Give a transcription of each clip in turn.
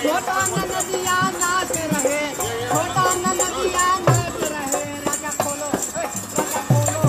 छोटा नदिया नाच रहे, छोटा नदिया नाच रहे, राजा खोलो, राजा खोलो।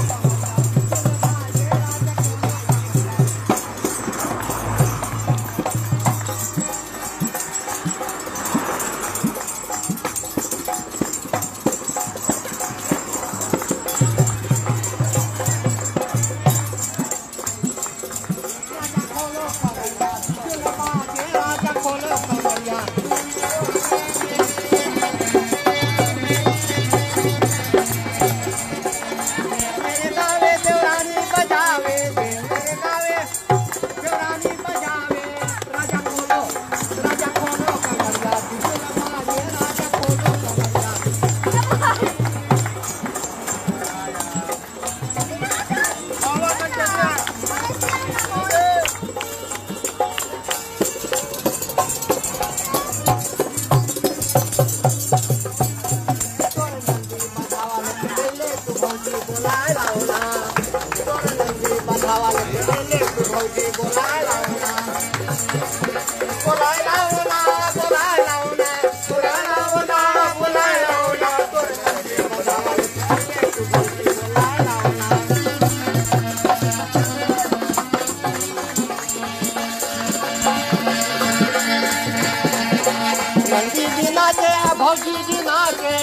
भौजी भी नाचे, भौजी भी नाचे,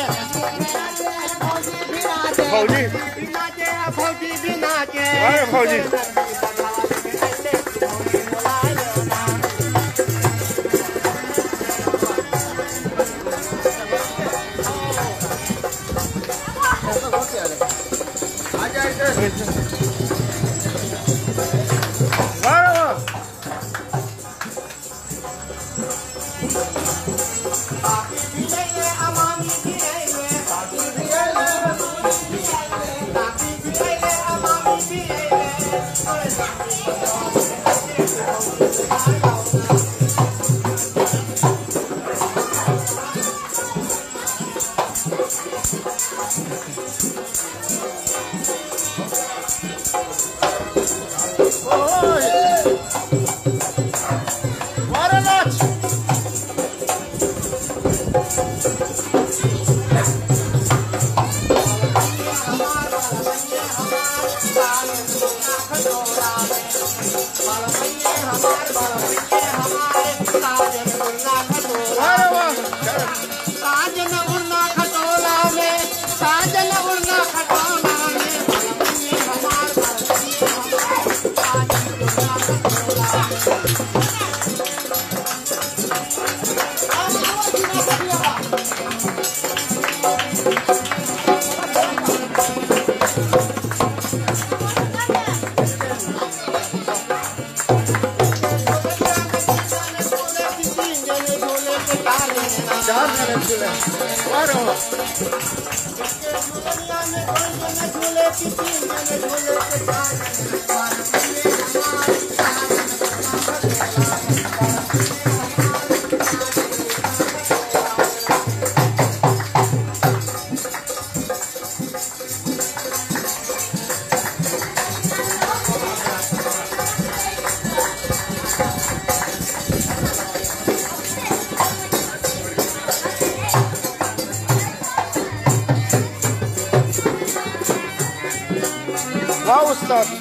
भौजी भी नाचे, भौजी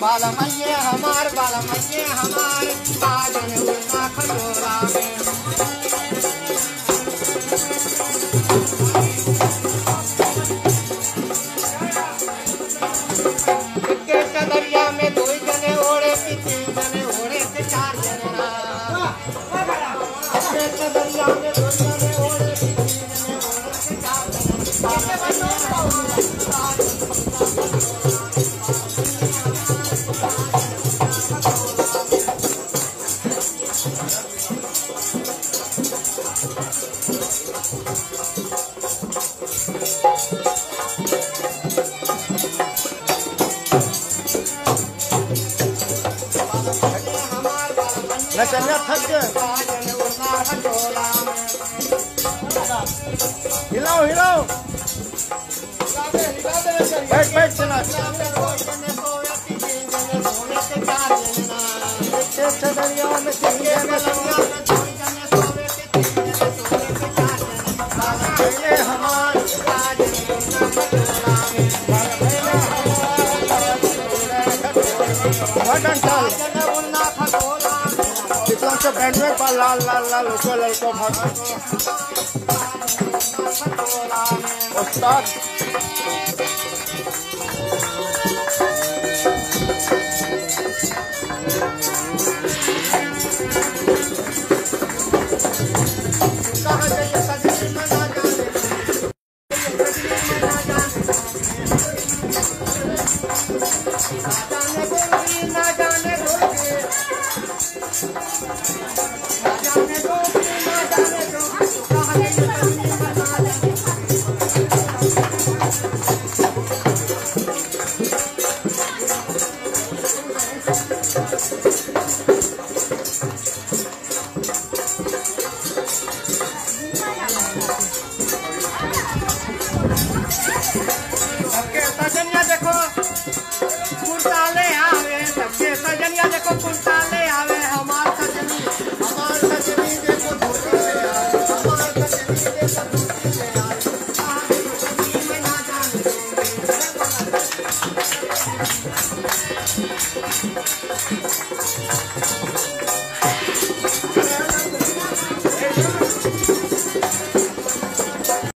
बालमैये हमार, बालमैये हमार, साजन उड़ना खजोरा में। के दरिया में दो जने ओढ़े कि तीन जने ओढ़े कि चार जने ना। के दरिया में दो जने ओढ़े कि तीन जने ओढ़े कि चार जने। नचनिया थक गए, हिलाओ हिलाओ, बैठ बैठ चला। दरिया में तो बैंड में पा लाल लाल लाल होकर लड़को भाग उस्ताद कहाँ जाइए सजनी में ना जाने ना जाने गोरी सजनिया देखो कुर्ताले आवे सबके सजनिया देखो कुर्ताले आवे हमार सजनी देखो धोती ले आवे हमार सजनी देखो धोती ले आवे सजनी में ना जाने